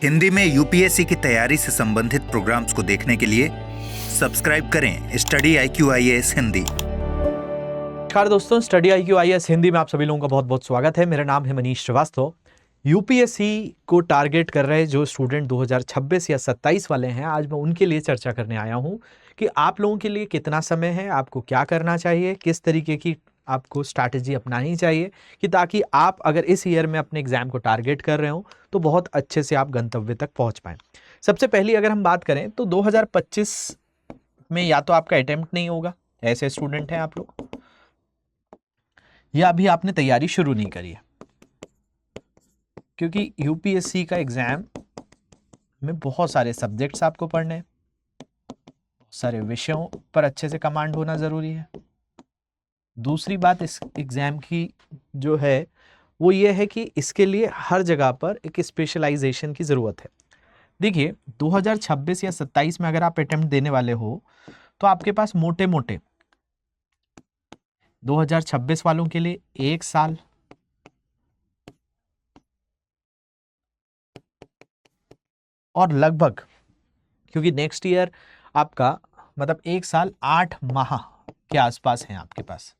हिंदी में यूपीएससी की तैयारी से संबंधित प्रोग्राम्स को देखने के लिए सब्सक्राइब करें स्टडी IQ IAS हिंदी। नमस्कार दोस्तों, स्टडी IQ IAS हिंदी में आप सभी लोगों का बहुत बहुत स्वागत है। मेरा नाम है मनीष श्रीवास्तव। यूपीएससी को टारगेट कर रहे जो स्टूडेंट 2026 या 27 वाले हैं, आज मैं उनके लिए चर्चा करने आया हूं कि आप लोगों के लिए कितना समय है, आपको क्या करना चाहिए, किस तरीके की आपको स्ट्रैटेजी अपनानी चाहिए कि ताकि आप अगर इस ईयर में अपने एग्जाम को टारगेट कर रहे हो तो बहुत अच्छे से आप गंतव्य तक पहुंच पाएं। सबसे पहली अगर हम बात करें तो 2025 में या तो आपका अटेम्प्ट नहीं होगा, ऐसे स्टूडेंट हैं आप लोग, या अभी आपने तैयारी शुरू नहीं करी है, क्योंकि यूपीएससी का एग्जाम में बहुत सारे सब्जेक्ट्स आपको पढ़ने हैं, बहुत सारे विषयों पर अच्छे से कमांड होना जरूरी है। दूसरी बात इस एग्जाम की जो है वो ये है कि इसके लिए हर जगह पर एक स्पेशलाइजेशन की जरूरत है। देखिए 2026 या 27 में अगर आप अटेम्प्ट देने वाले हो तो आपके पास मोटे मोटे 2026 वालों के लिए 1 साल, और लगभग, क्योंकि नेक्स्ट ईयर आपका मतलब 1 साल 8 माह के आसपास हैं आपके पास,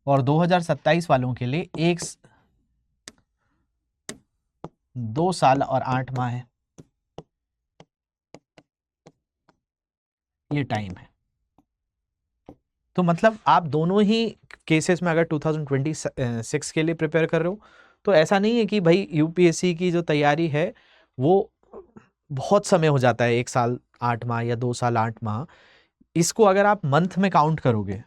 और 2027 वालों के लिए 2 साल और 8 माह है, ये टाइम है। तो मतलब आप दोनों ही केसेस में अगर 2026 के लिए प्रिपेयर कर रहे हो तो ऐसा नहीं है कि भाई यूपीएससी की जो तैयारी है वो बहुत समय हो जाता है, 1 साल 8 माह या 2 साल 8 माह। इसको अगर आप मंथ में काउंट करोगे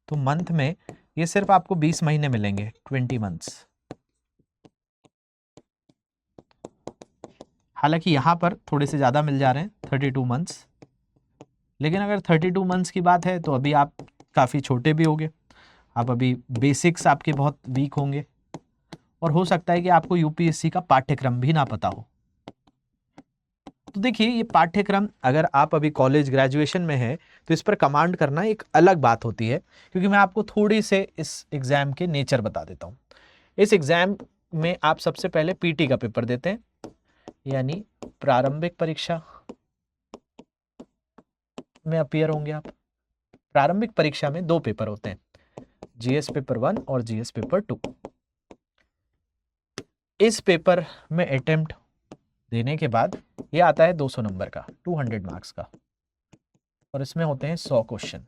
तो मंथ में ये सिर्फ आपको 20 महीने मिलेंगे, 20 मंथ्स। हालांकि यहां पर थोड़े से ज़्यादा मिल जा रहे हैं, 32 मंथ्स, लेकिन अगर 32 मंथ्स की बात है तो अभी आप काफ़ी छोटे भी होंगे, आप अभी बेसिक्स आपके बहुत वीक होंगे, और हो सकता है कि आपको यूपीएससी का पाठ्यक्रम भी ना पता हो। तो देखिए ये पाठ्यक्रम अगर आप अभी कॉलेज ग्रेजुएशन में है तो इस पर कमांड करना एक अलग बात होती है, क्योंकि मैं आपको थोड़ी से इस एग्ज़ाम के नेचर बता देता हूँ। इस एग्ज़ाम में आप सबसे पहले पीटी का पेपर देते हैं, यानी प्रारंभिक परीक्षा में अपीयर होंगे आप। प्रारंभिक परीक्षा में 2 पेपर होते हैं, जीएस पेपर 1 और जीएस पेपर 2। इस पेपर में अटेम्प्ट देने के बाद ये आता है 200 नंबर का, 200 मार्क्स का, और इसमें होते हैं 100 क्वेश्चन।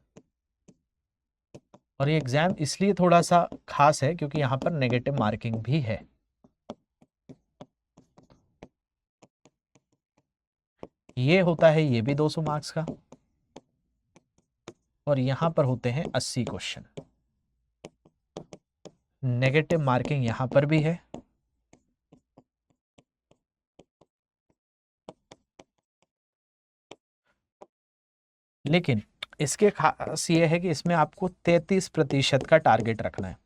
और ये एग्जाम इसलिए थोड़ा सा खास है क्योंकि यहाँ पर नेगेटिव मार्किंग भी है। ये होता है ये भी 200 मार्क्स का, और यहाँ पर होते हैं 80 क्वेश्चन। नेगेटिव मार्किंग यहाँ पर भी है, लेकिन इसके खास ये है कि इसमें आपको 33% का टारगेट रखना है,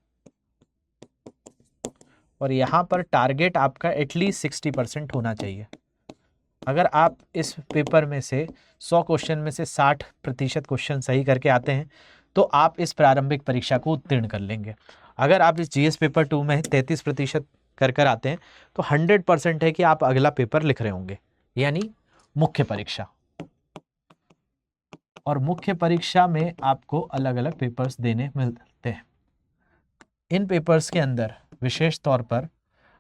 और यहाँ पर टारगेट आपका एटलीस्ट 60% होना चाहिए। अगर आप इस पेपर में से 100 क्वेश्चन में से 60% क्वेश्चन सही करके आते हैं तो आप इस प्रारंभिक परीक्षा को उत्तीर्ण कर लेंगे। अगर आप इस जीएस पेपर 2 में 33% कर आते हैं तो 100% है कि आप अगला पेपर लिख रहे होंगे, यानी मुख्य परीक्षा। और मुख्य परीक्षा में आपको अलग अलग पेपर्स देने मिलते हैं। इन पेपर्स के अंदर विशेष तौर पर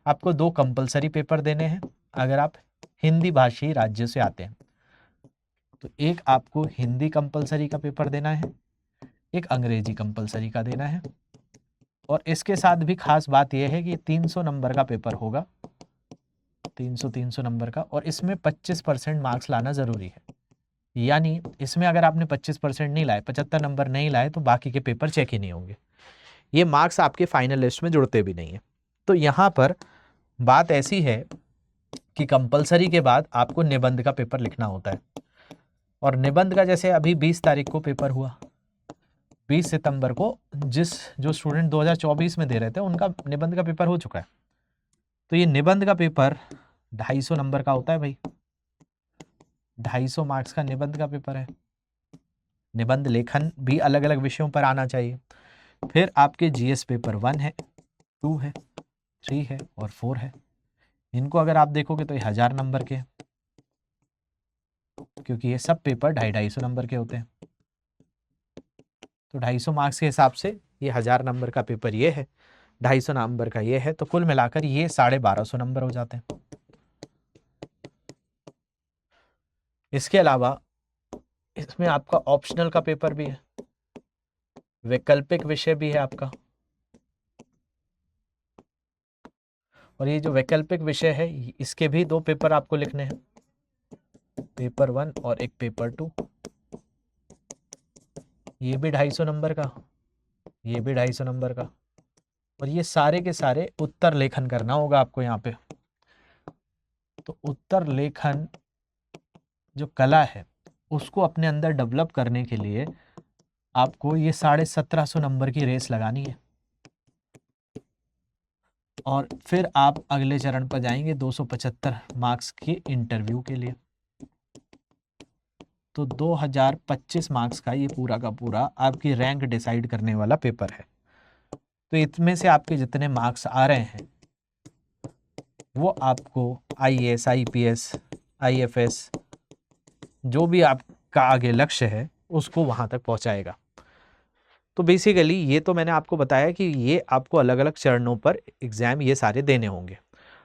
आपको 2 कंपलसरी पेपर देने हैं अगर आप हिंदी भाषी राज्य से आते हैं। तो एक आपको हिंदी कंपलसरी का पेपर देना है, एक अंग्रेजी कंपलसरी का देना है, और इसके साथ भी खास बात यह है कि 300 नंबर का पेपर होगा, 300 नंबर का, और इसमें 25% मार्क्स लाना ज़रूरी है। यानी इसमें अगर आपने 25% नहीं लाए, 75 नंबर नहीं लाए, तो बाकी के पेपर चेक ही नहीं होंगे, ये मार्क्स आपके फाइनल लिस्ट में जुड़ते भी नहीं है। तो यहाँ पर बात ऐसी है कि कंपलसरी के बाद आपको निबंध का पेपर लिखना होता है, और निबंध का जैसे अभी 20 तारीख को पेपर हुआ, 20 सितंबर को जो स्टूडेंट 2024 में दे रहे थे उनका निबंध का पेपर हो चुका है। तो ये निबंध का पेपर 250 नंबर का होता है भाई, 250 मार्क्स का निबंध का पेपर है। निबंध लेखन भी अलग अलग विषयों पर आना चाहिए। फिर आपके जीएस पेपर 1 है, 2 है, 3 है और 4 है। इनको अगर आप देखोगे तो ये 1000 नंबर के हैं। क्योंकि ये सब पेपर 250-250 नंबर के होते हैं। तो 250 मार्क्स के हिसाब से ये 1000 नंबर का पेपर ये है, 250 नंबर का ये है, तो कुल मिलाकर ये 1250 नंबर हो जाते हैं। इसके अलावा इसमें आपका ऑप्शनल का पेपर भी है, वैकल्पिक विषय भी है आपका। और ये जो वैकल्पिक विषय है इसके भी 2 पेपर आपको लिखने हैं, पेपर 1 और एक पेपर 2। ये भी 250 नंबर का, ये भी 250 नंबर का। और ये सारे के सारे उत्तर लेखन करना होगा आपको यहाँ पे। तो उत्तर लेखन जो कला है उसको अपने अंदर डेवलप करने के लिए आपको ये 1750 नंबर की रेस लगानी है। और फिर आप अगले चरण पर जाएंगे 275 मार्क्स के इंटरव्यू के लिए। तो 2025 मार्क्स का ये पूरा का पूरा आपकी रैंक डिसाइड करने वाला पेपर है। तो इसमें से आपके जितने मार्क्स आ रहे हैं वो आपको IAS, IPS, IFS जो भी आपका आगे लक्ष्य है उसको वहाँ तक पहुँचाएगा। तो बेसिकली ये तो मैंने आपको बताया कि ये आपको अलग अलग चरणों पर एग्ज़ाम ये सारे देने होंगे,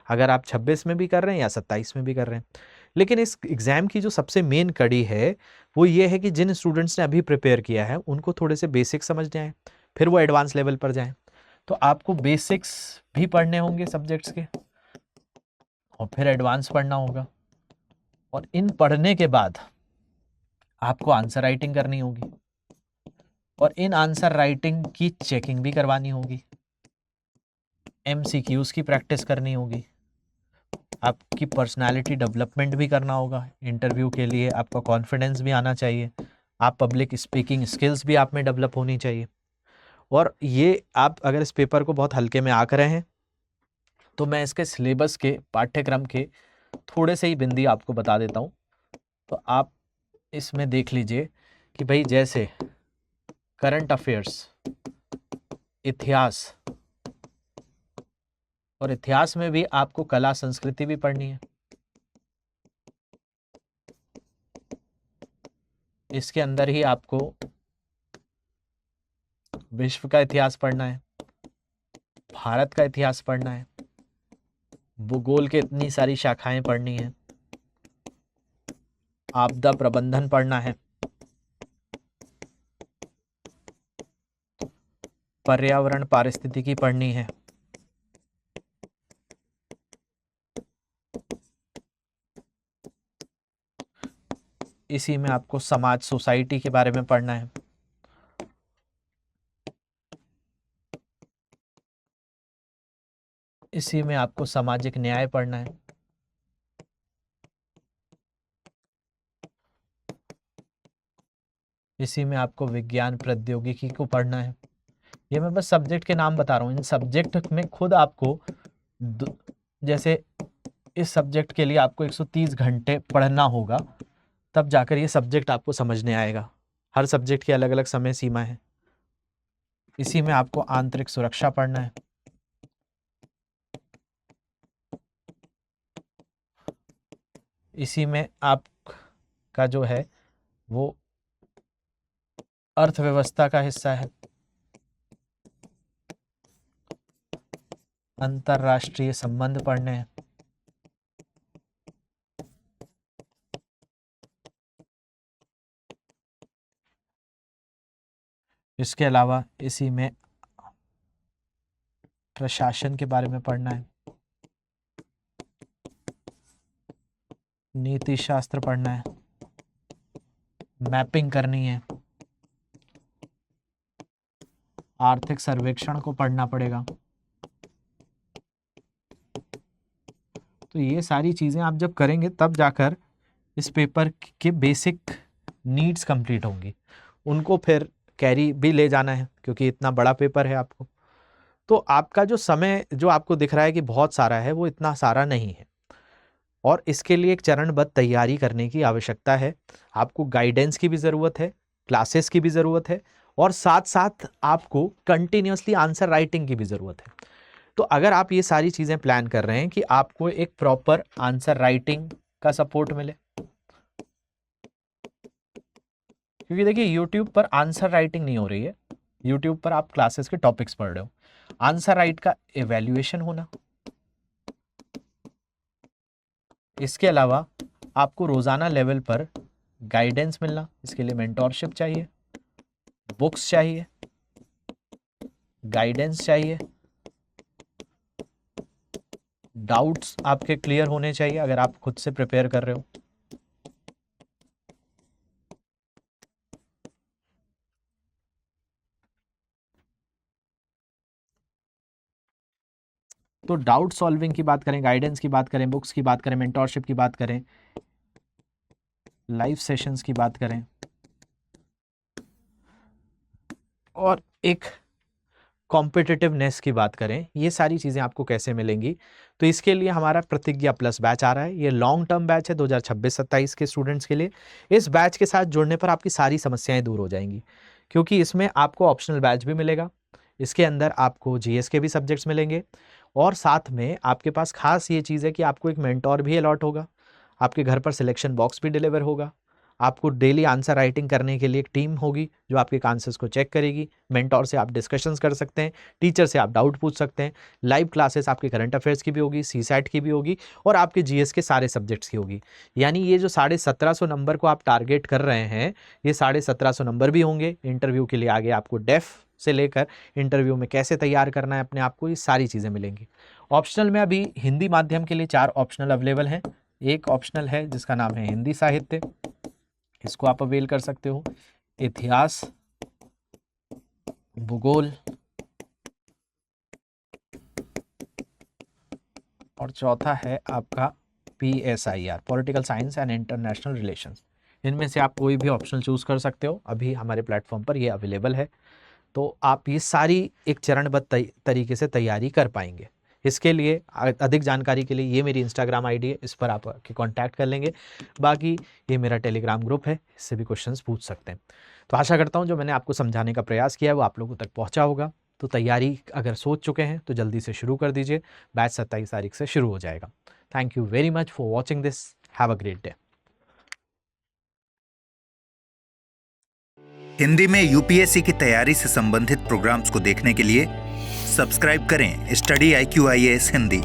अगर आप 26 में भी कर रहे हैं या 27 में भी कर रहे हैं। लेकिन इस एग्ज़ाम की जो सबसे मेन कड़ी है वो ये है कि जिन स्टूडेंट्स ने अभी प्रिपेयर किया है उनको थोड़े से बेसिक समझने आए, फिर वो एडवांस लेवल पर जाएं। तो आपको बेसिक्स भी पढ़ने होंगे सब्जेक्ट्स के और फिर एडवांस पढ़ना होगा। और इन पढ़ने के बाद आपको आंसर राइटिंग करनी होगी और इन आंसर राइटिंग की चेकिंग भी करवानी होगी, MCQs की प्रैक्टिस करनी होगी, आपकी पर्सनालिटी डेवलपमेंट भी करना होगा। इंटरव्यू के लिए आपका कॉन्फिडेंस भी आना चाहिए, आप पब्लिक स्पीकिंग स्किल्स भी आप में डेवलप होनी चाहिए। और ये आप अगर इस पेपर को बहुत हल्के में आंक रहे हैं तो मैं इसके सिलेबस के पाठ्यक्रम के थोड़े से ही बिंदी आपको बता देता हूँ। तो आप इसमें देख लीजिए कि भाई जैसे करंट अफेयर्स, इतिहास, और इतिहास में भी आपको कला संस्कृति भी पढ़नी है। इसके अंदर ही आपको विश्व का इतिहास पढ़ना है, भारत का इतिहास पढ़ना है, भूगोल के इतनी सारी शाखाएं पढ़नी है, आपदा प्रबंधन पढ़ना है, पर्यावरण पारिस्थितिकी पढ़नी है, इसी में आपको समाज सोसाइटी के बारे में पढ़ना है, इसी में आपको सामाजिक न्याय पढ़ना है, इसी में आपको विज्ञान प्रौद्योगिकी को पढ़ना है। ये मैं बस सब्जेक्ट के नाम बता रहा हूँ। इन सब्जेक्ट में खुद आपको जैसे इस सब्जेक्ट के लिए आपको 130 घंटे पढ़ना होगा, तब जाकर ये सब्जेक्ट आपको समझने आएगा। हर सब्जेक्ट की अलग अलग समय सीमा है। इसी में आपको आंतरिक सुरक्षा पढ़ना है, इसी में आपका जो है वो अर्थव्यवस्था का हिस्सा है, अंतरराष्ट्रीय संबंध पढ़ने हैं, इसके अलावा इसी में प्रशासन के बारे में पढ़ना है, नीति शास्त्र पढ़ना है, मैपिंग करनी है, आर्थिक सर्वेक्षण को पढ़ना पड़ेगा। तो ये सारी चीज़ें आप जब करेंगे तब जाकर इस पेपर के बेसिक नीड्स कंप्लीट होंगी। उनको फिर कैरी भी ले जाना है क्योंकि इतना बड़ा पेपर है आपको। तो आपका जो समय जो आपको दिख रहा है कि बहुत सारा है, वो इतना सारा नहीं है और इसके लिए एक चरणबद्ध तैयारी करने की आवश्यकता है। आपको गाइडेंस की भी ज़रूरत है, क्लासेस की भी ज़रूरत है और साथ साथ आपको कंटिन्यूसली आंसर राइटिंग की भी ज़रूरत है। तो अगर आप ये सारी चीज़ें प्लान कर रहे हैं कि आपको एक प्रॉपर आंसर राइटिंग का सपोर्ट मिले, क्योंकि देखिए YouTube पर आंसर राइटिंग नहीं हो रही है, YouTube पर आप क्लासेस के टॉपिक्स पढ़ रहे हो। आंसर राइट का एवेल्युएशन होना, इसके अलावा आपको रोजाना लेवल पर गाइडेंस मिलना, इसके लिए मेंटोरशिप चाहिए, बुक्स चाहिए, गाइडेंस चाहिए, डाउट्स आपके क्लियर होने चाहिए अगर आप खुद से प्रिपेयर कर रहे हो। तो डाउट सॉल्विंग की बात करें, गाइडेंस की बात करें, बुक्स की बात करें, मेंटोरशिप की बात करें, लाइव सेशंस की बात करें, और एक कॉम्पिटिटिवनेस की बात करें, ये सारी चीज़ें आपको कैसे मिलेंगी? तो इसके लिए हमारा प्रतिज्ञा प्लस बैच आ रहा है। ये लॉन्ग टर्म बैच है 2026-27 के स्टूडेंट्स के लिए। इस बैच के साथ जुड़ने पर आपकी सारी समस्याएं दूर हो जाएंगी, क्योंकि इसमें आपको ऑप्शनल बैच भी मिलेगा। इसके अंदर आपको जीएस के भी सब्जेक्ट्स मिलेंगे, और साथ में आपके पास खास ये चीज़ है कि आपको एक मेंटोर भी अलॉट होगा, आपके घर पर सिलेक्शन बॉक्स भी डिलीवर होगा, आपको डेली आंसर राइटिंग करने के लिए एक टीम होगी जो आपके आंसर्स को चेक करेगी, मेंटोर से आप डिस्कशंस कर सकते हैं, टीचर से आप डाउट पूछ सकते हैं, लाइव क्लासेस आपके करंट अफेयर्स की भी होगी, सीसैट की भी होगी, और आपके जीएस के सारे सब्जेक्ट्स की होगी। यानी ये जो 1750 नंबर को आप टारगेट कर रहे हैं, ये 1750 नंबर भी होंगे। इंटरव्यू के लिए आगे आपको डेफ से लेकर इंटरव्यू में कैसे तैयार करना है अपने आप को, ये सारी चीज़ें मिलेंगी। ऑप्शनल में अभी हिंदी माध्यम के लिए 4 ऑप्शनल अवेलेबल हैं। एक ऑप्शनल है जिसका नाम है हिंदी साहित्य, इसको आप अवेल कर सकते हो। इतिहास, भूगोल, और चौथा है आपका PSIR, political science and international relations. इनमें से आप कोई भी ऑप्शनल चूज कर सकते हो, अभी हमारे प्लेटफॉर्म पर ये अवेलेबल है। तो आप ये सारी एक चरणबद्ध तरीके से तैयारी कर पाएंगे। इसके लिए अधिक जानकारी के लिए ये मेरी इंस्टाग्राम आईडी है, इस पर आप कांटेक्ट कर लेंगे। बाकी ये मेरा टेलीग्राम ग्रुप है, इससे भी क्वेश्चंस पूछ सकते हैं। तो आशा करता हूँ जो मैंने आपको समझाने का प्रयास किया है वो आप लोगों तक पहुँचा होगा। तो तैयारी अगर सोच चुके हैं तो जल्दी से शुरू कर दीजिए, बैच 27 तारीख से शुरू हो जाएगा। Thank you very much for watching this, have a great day. Hindi में यूपीएससी की तैयारी से संबंधित प्रोग्राम्स को देखने के लिए सब्सक्राइब करें स्टडी IQ IAS हिंदी।